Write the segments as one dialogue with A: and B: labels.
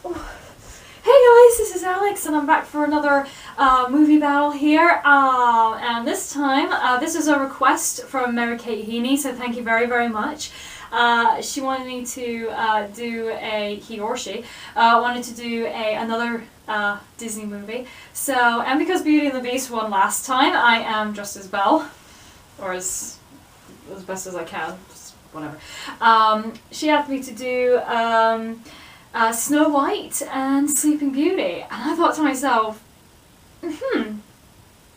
A: Hey guys, this is Alex, and I'm back for another movie battle here. And this time, this is a request from Mary Kate Heaney, so thank you very, very much. She wanted me to he or she wanted to do another Disney movie. So, and because Beauty and the Beast won last time, I am dressed as Belle, or as best as I can, just whatever. She asked me to do Snow White and Sleeping Beauty, and I thought to myself,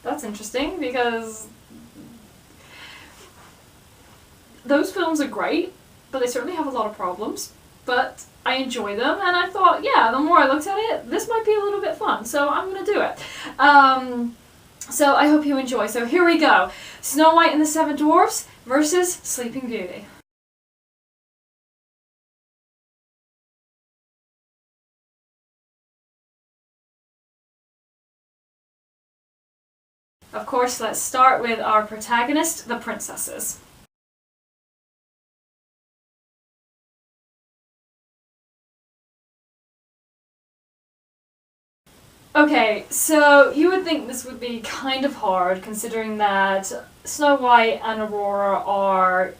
A: that's interesting, because those films are great, but they certainly have a lot of problems, but I enjoy them, and I thought, yeah, the more I looked at it, this might be a little bit fun, so I'm gonna do it. So I hope you enjoy. So here we go. Snow White and the Seven Dwarfs versus Sleeping Beauty. Of course, let's start with our protagonist, the princesses. Okay, so you would think this would be kind of hard, considering that Snow White and Aurora are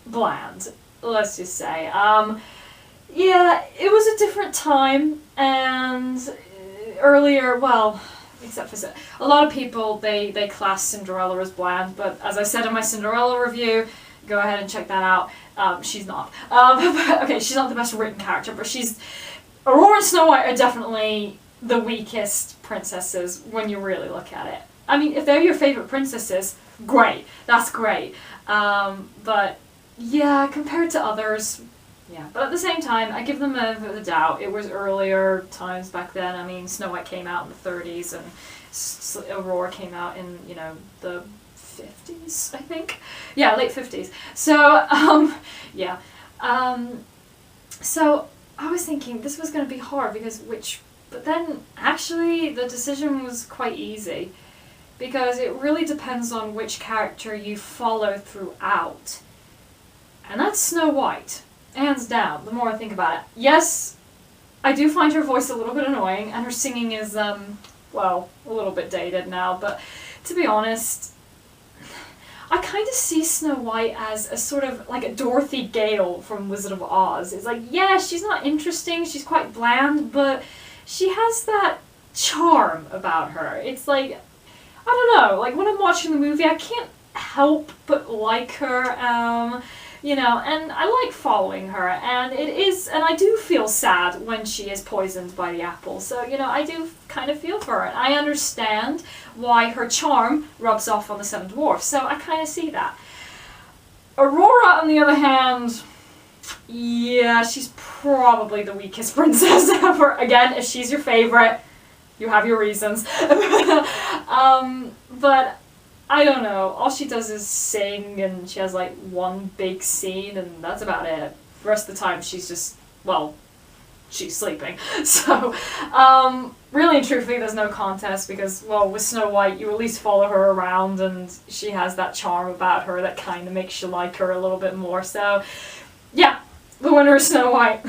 A: bland, let's just say. Yeah, it was a different time, and earlier, well, except for a lot of people, they class Cinderella as bland, but as I said in my Cinderella review, go ahead and check that out. She's not. Okay, she's not the best written character, but Aurora and Snow White are definitely the weakest princesses when you really look at it. I mean, if they're your favorite princesses, great. That's great. But yeah, compared to others, yeah. But at the same time, I give them a bit of the doubt. It was earlier times back then. I mean, Snow White came out in the 30s, and Aurora came out in, the 50s, I think. Yeah, late 50s. So, yeah. So I was thinking this was going to be hard but then actually the decision was quite easy, because it really depends on which character you follow throughout. And that's Snow White, hands down, the more I think about it. Yes, I do find her voice a little bit annoying, and her singing is, well, a little bit dated now, but to be honest, I kind of see Snow White as a sort of like a Dorothy Gale from Wizard of Oz. It's like, yeah, she's not interesting, she's quite bland, but she has that charm about her. It's like, I don't know, like when I'm watching the movie, I can't help but like her, and I like following her, and I do feel sad when she is poisoned by the apple, so, I do kind of feel for her, and I understand why her charm rubs off on the Seven Dwarfs, so I kind of see that. Aurora, on the other hand, yeah, she's probably the weakest princess ever. Again, if she's your favorite, you have your reasons. But I don't know. All she does is sing, and she has like one big scene, and that's about it. The rest of the time, she's just, well, she's sleeping. So, really and truthfully, there's no contest, because, well, with Snow White, you at least follow her around, and she has that charm about her that kind of makes you like her a little bit more. So, yeah, the winner is Snow White.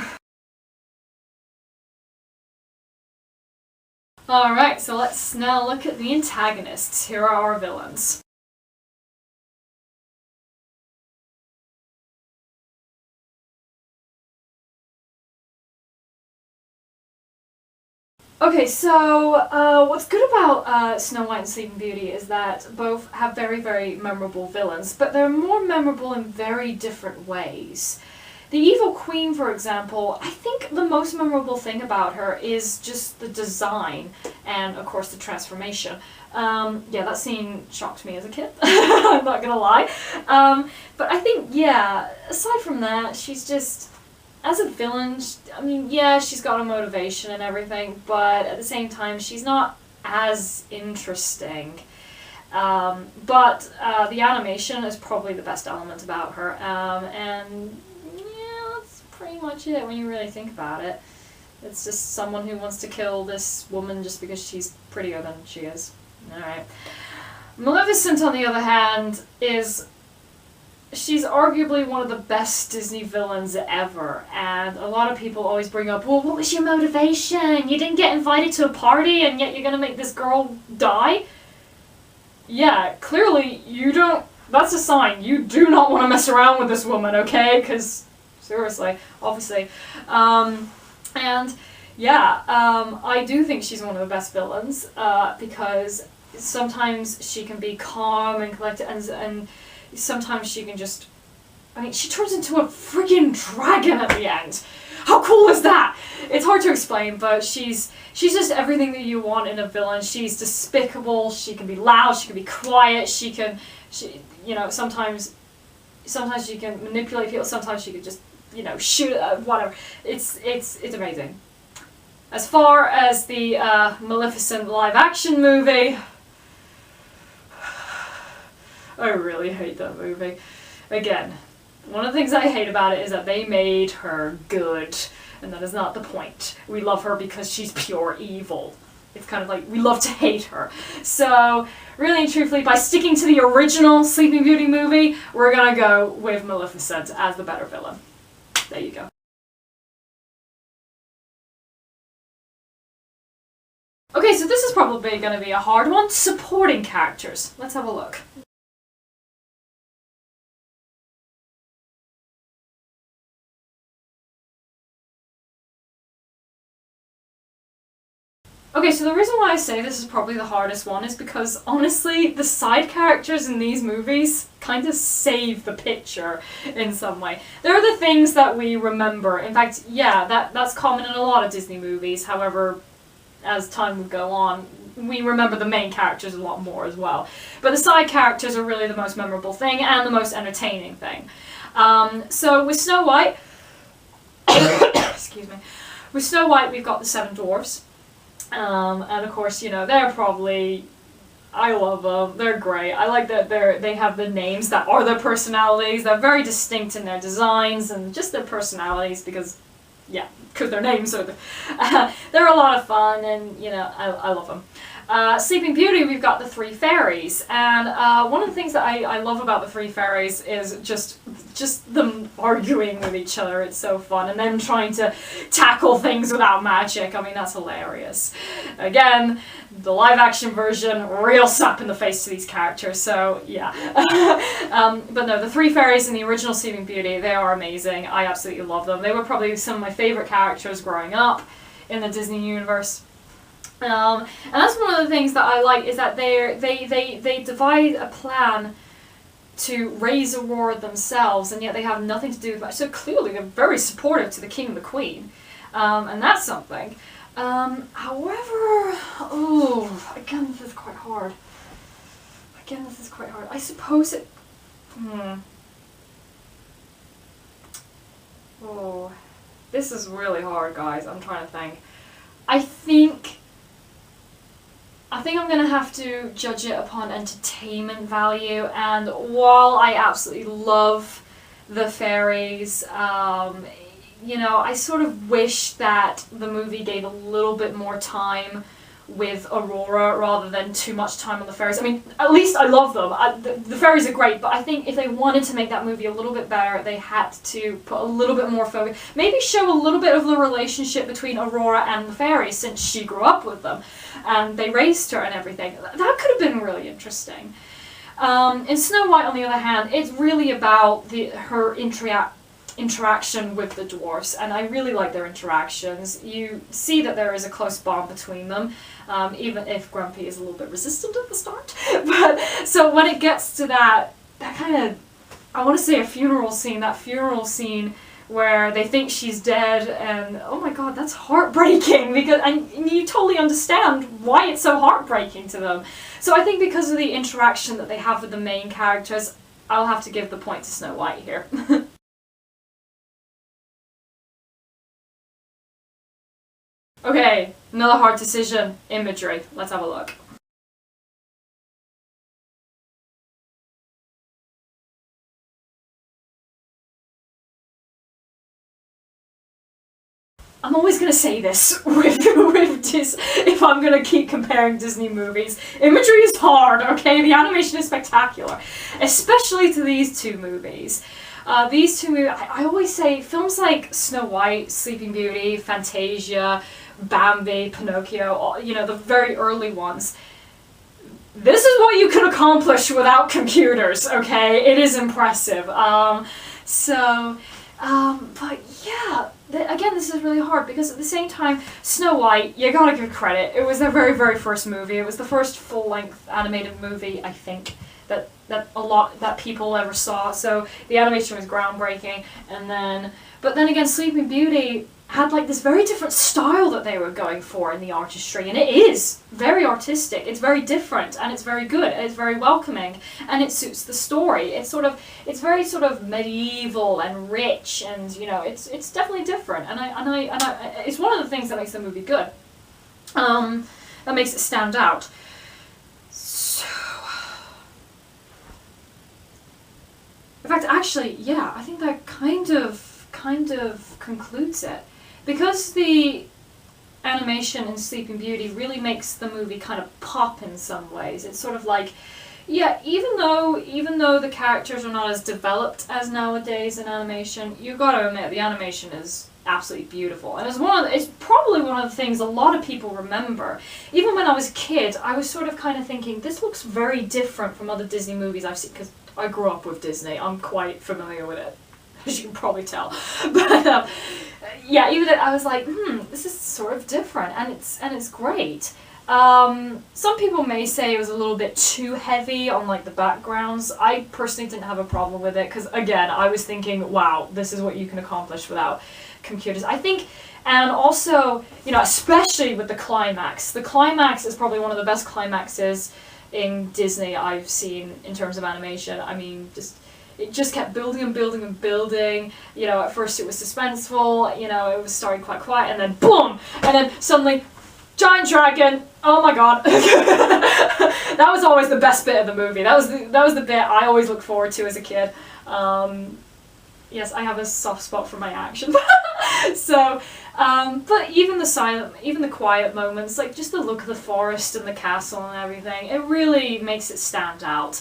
A: Alright, so let's now look at the antagonists. Here are our villains. Okay, so what's good about Snow White and Sleeping Beauty is that both have very, very memorable villains, but they're more memorable in very different ways. The Evil Queen, for example, I think the most memorable thing about her is just the design and, of course, the transformation. Yeah, that scene shocked me as a kid, I'm not gonna lie. But I think, yeah, aside from that, she's just, as a villain, I mean, yeah, she's got a motivation and everything, but at the same time, she's not as interesting. But the animation is probably the best element about her, and pretty much it when you really think about it. It's just someone who wants to kill this woman just because she's prettier than she is. Alright. Maleficent, on the other hand, is she's arguably one of the best Disney villains ever, and a lot of people always bring up, well, what was your motivation? You didn't get invited to a party and yet you're gonna make this girl die? Yeah, clearly you don't, that's a sign. You do not want to mess around with this woman, okay? Because, seriously, obviously. And, yeah, I do think she's one of the best villains, because sometimes she can be calm and collected, and sometimes she can just, I mean, she turns into a freaking dragon at the end. How cool is that? It's hard to explain, but she's just everything that you want in a villain. She's despicable, she can be loud, she can be quiet, she you know, sometimes she can manipulate people, sometimes she can just, you know, shoot, whatever. It's amazing. As far as the Maleficent live action movie, I really hate that movie. Again, one of the things I hate about it is that they made her good, and that is not the point. We love her because she's pure evil. It's kind of like, we love to hate her. So, really and truthfully, by sticking to the original Sleeping Beauty movie, we're gonna go with Maleficent as the better villain. There you go. Okay, so this is probably gonna be a hard one. Supporting characters. Let's have a look. Okay, so the reason why I say this is probably the hardest one is because, honestly, the side characters in these movies kind of save the picture in some way. They're the things that we remember. In fact, yeah, that's common in a lot of Disney movies. However, as time would go on, we remember the main characters a lot more as well. But the side characters are really the most memorable thing and the most entertaining thing. So with Snow White, excuse me, with Snow White we've got the Seven Dwarfs. And of course, you know, they're probably, I love them, they're great. I like that they have the names that are their personalities. They're very distinct in their designs and just their personalities because, yeah, because their names are, they're a lot of fun and, you know, I love them. Sleeping Beauty, we've got the Three Fairies, and one of the things that I love about the Three Fairies is just them arguing with each other. It's so fun, and them trying to tackle things without magic. I mean, that's hilarious. Again, the live-action version, real slap in the face to these characters, so yeah. But no, the Three Fairies in the original Sleeping Beauty, they are amazing. I absolutely love them. They were probably some of my favorite characters growing up in the Disney universe. And that's one of the things that I like is that they devise a plan to raise Aurora themselves, and yet they have nothing to do with that. So clearly they're very supportive to the king and the queen, and that's something. However, again this is quite hard. I suppose it. Oh, this is really hard, guys. I'm trying to think. I think I'm going to have to judge it upon entertainment value, and while I absolutely love the fairies, you know, I sort of wish that the movie gave a little bit more time with Aurora rather than too much time on the fairies. I mean, at least I love them. The fairies are great, but I think if they wanted to make that movie a little bit better, they had to put a little bit more focus. Maybe show a little bit of the relationship between Aurora and the fairies, since she grew up with them and they raised her and everything. That could have been really interesting. In Snow White, on the other hand, it's really about her interaction with the dwarfs, and I really like their interactions. You see that there is a close bond between them, even if Grumpy is a little bit resistant at the start. But so when it gets to that kind of, I want to say a funeral scene, that funeral scene where they think she's dead, and oh my god, that's heartbreaking, because and you totally understand why it's so heartbreaking to them. So I think because of the interaction that they have with the main characters, I'll have to give the point to Snow White here. Okay, another hard decision, imagery. Let's have a look. I'm always going to say this with if I'm going to keep comparing Disney movies. Imagery is hard, okay? The animation is spectacular, especially to these two movies. These two movies, I always say films like Snow White, Sleeping Beauty, Fantasia, Bambi, Pinocchio, you know, the very early ones. This is what you can accomplish without computers, okay? It is impressive. But yeah, again, this is really hard because at the same time, Snow White, you gotta give credit. It was their very, very first movie. It was the first full-length animated movie, I think, that people ever saw. So the animation was groundbreaking. But then again, Sleeping Beauty had like this very different style that they were going for in the artistry, and it is very artistic. It's very different, and it's very good. It's very welcoming, and it suits the story. It's very sort of medieval and rich, and you know, it's definitely different. And it's one of the things that makes the movie good. That makes it stand out. So, in fact, actually, yeah, I think that kind of concludes it. Because the animation in Sleeping Beauty really makes the movie kind of pop in some ways. It's sort of like, yeah, even though the characters are not as developed as nowadays in animation, you gotta admit the animation is absolutely beautiful. And it's probably one of the things a lot of people remember. Even when I was a kid, I was sort of kind of thinking, this looks very different from other Disney movies I've seen, because I grew up with Disney. I'm quite familiar with it, as you can probably tell. But yeah, even I was like, this is sort of different, and it's great. Some people may say it was a little bit too heavy on like the backgrounds. I personally didn't have a problem with it because again, I was thinking, wow, this is what you can accomplish without computers. I think, and also, you know, especially with the climax. The climax is probably one of the best climaxes in Disney I've seen in terms of animation. I mean, it just kept building and building and building. You know, at first it was suspenseful, you know, it was starting quite quiet, and then boom! And then suddenly, giant dragon! Oh my god. That was always the best bit of the movie. That was the bit I always looked forward to as a kid. Yes, I have a soft spot for my action. So, but even the quiet moments, like just the look of the forest and the castle and everything, it really makes it stand out.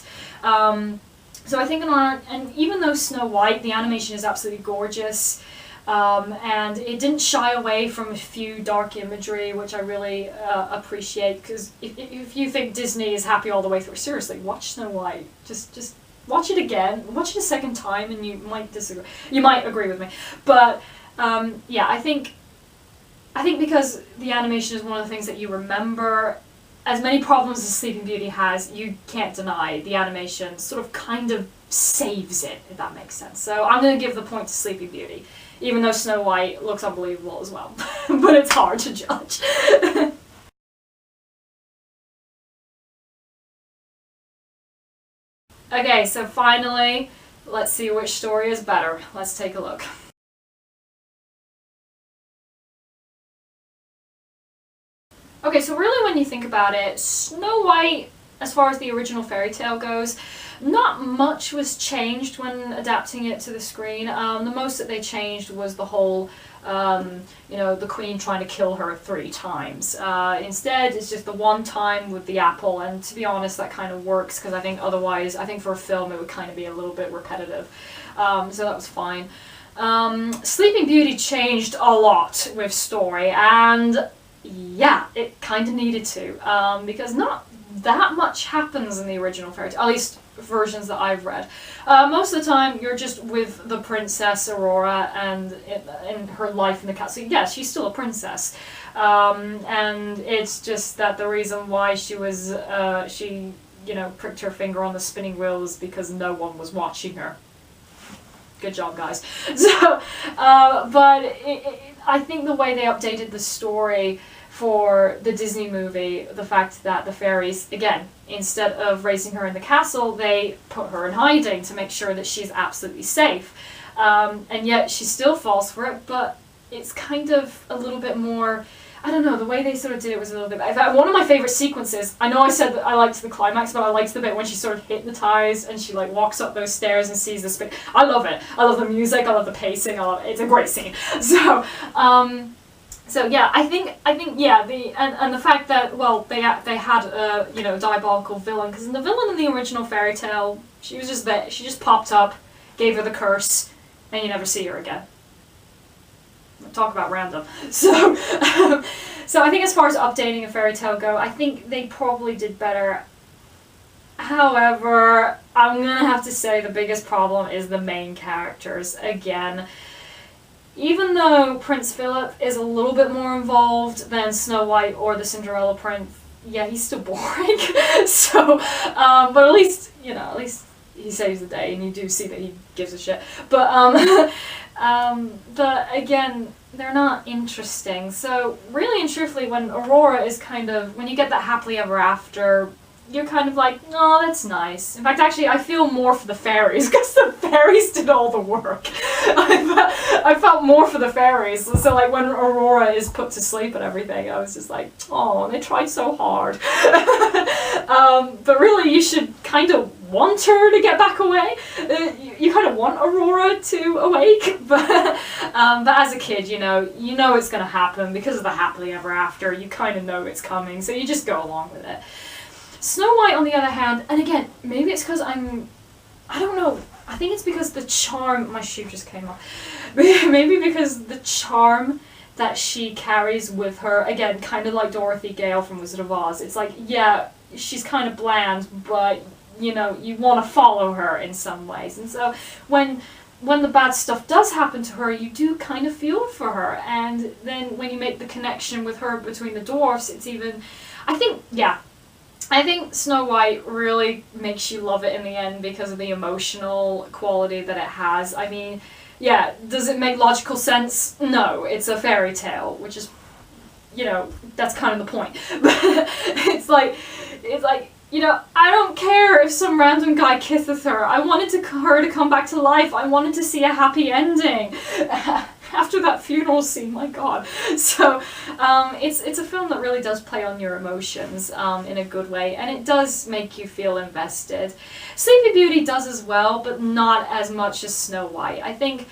A: So I think and even though Snow White, the animation is absolutely gorgeous, and it didn't shy away from a few dark imagery, which I really appreciate, because if you think Disney is happy all the way through, seriously, watch Snow White. Just watch it again, watch it a second time, and you might disagree. You might agree with me. But yeah, I think because the animation is one of the things that you remember. As many problems as Sleeping Beauty has, you can't deny the animation sort of kind of saves it, if that makes sense. So I'm going to give the point to Sleeping Beauty, even though Snow White looks unbelievable as well. But it's hard to judge. Okay, so finally, let's see which story is better. Let's take a look. Okay, so really when you think about it, Snow White, as far as the original fairy tale goes, not much was changed when adapting it to the screen. The most that they changed was the whole, you know, the queen trying to kill her 3 times. Instead, it's just the one time with the apple, and to be honest, that kind of works, because I think otherwise, I think for a film it would kind of be a little bit repetitive. So that was fine. Sleeping Beauty changed a lot with story, and yeah, it kind of needed to, because not that much happens in the original fairy tale, at least versions that I've read. Most of the time, you're just with the princess Aurora and in her life in the castle. Yeah, she's still a princess, and it's just that the reason why she was, you know, pricked her finger on the spinning wheel is because no one was watching her. Good job, guys. So, but I think the way they updated the story for the Disney movie, the fact that the fairies, again, instead of raising her in the castle, they put her in hiding to make sure that she's absolutely safe. And yet she still falls for it, but it's kind of a little bit more, I don't know, the way they sort of did it was a little bit... In fact, one of my favourite sequences, I know I said that I liked the climax, but I liked the bit when she sort of hypnotised and she like walks up those stairs and sees the I love it. I love the music, I love the pacing, it's a great scene. So, So yeah, I think yeah, and the fact that, well, they had a, you know, diabolical villain, because the villain in the original fairy tale, she was just there, she just popped up, gave her the curse, and you never see her again. Talk about random. So so I think as far as updating a fairy tale go, I think they probably did better. However, I'm gonna have to say the biggest problem is the main characters again. Even though Prince Philip is a little bit more involved than Snow White or the Cinderella Prince, yeah, he's still boring. So, but at least, you know, at least he saves the day, and you do see that he gives a shit. But, but again, they're not interesting. So, really and truthfully, when Aurora is kind of, when you get that happily ever after, you're kind of like, oh, that's nice. In fact, actually, I feel more for the fairies, because the fairies did all the work. I felt more for the fairies. So, like, when Aurora is put to sleep and everything, I was just like, oh, they tried so hard. But really, you should kind of want her to get back away. You kind of want Aurora to awake, but as a kid, you know it's going to happen because of the happily ever after. You kind of know it's coming, so you just go along with it. Snow White, on the other hand, and again, maybe it's because I don't know, I think it's because the charm, my shoe just came off, maybe because the charm that she carries with her, again, kind of like Dorothy Gale from Wizard of Oz, it's like, yeah, she's kind of bland, but, you know, you want to follow her in some ways, and so when the bad stuff does happen to her, you do kind of feel for her, and then when you make the connection with her between the dwarfs, it's even, I think Snow White really makes you love it in the end because of the emotional quality that it has. I mean, yeah, does it make logical sense? No, it's a fairy tale, which is, you know, that's kind of the point. But it's like, you know, I don't care if some random guy kisses her. I wanted her to come back to life. I wanted to see a happy ending. After that funeral scene, my god. So, it's a film that really does play on your emotions in a good way, and it does make you feel invested. Sleeping Beauty does as well, but not as much as Snow White. I think,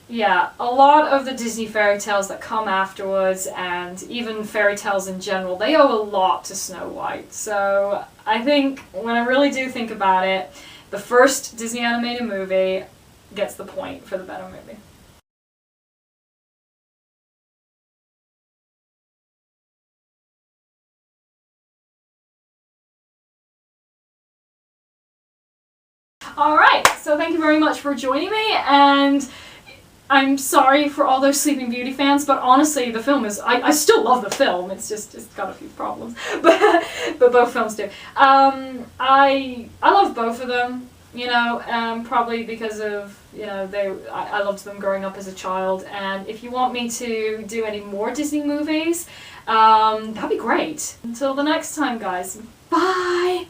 A: yeah, a lot of the Disney fairy tales that come afterwards, and even fairy tales in general, they owe a lot to Snow White. So, I think, when I really do think about it, the first Disney animated movie gets the point for the better movie. Alright, so thank you very much for joining me, and I'm sorry for all those Sleeping Beauty fans, but honestly, the film is, I still love the film, it's got a few problems, but both films do. I love both of them, you know, probably because of, you know, I loved them growing up as a child, and if you want me to do any more Disney movies, that'd be great. Until the next time, guys, bye!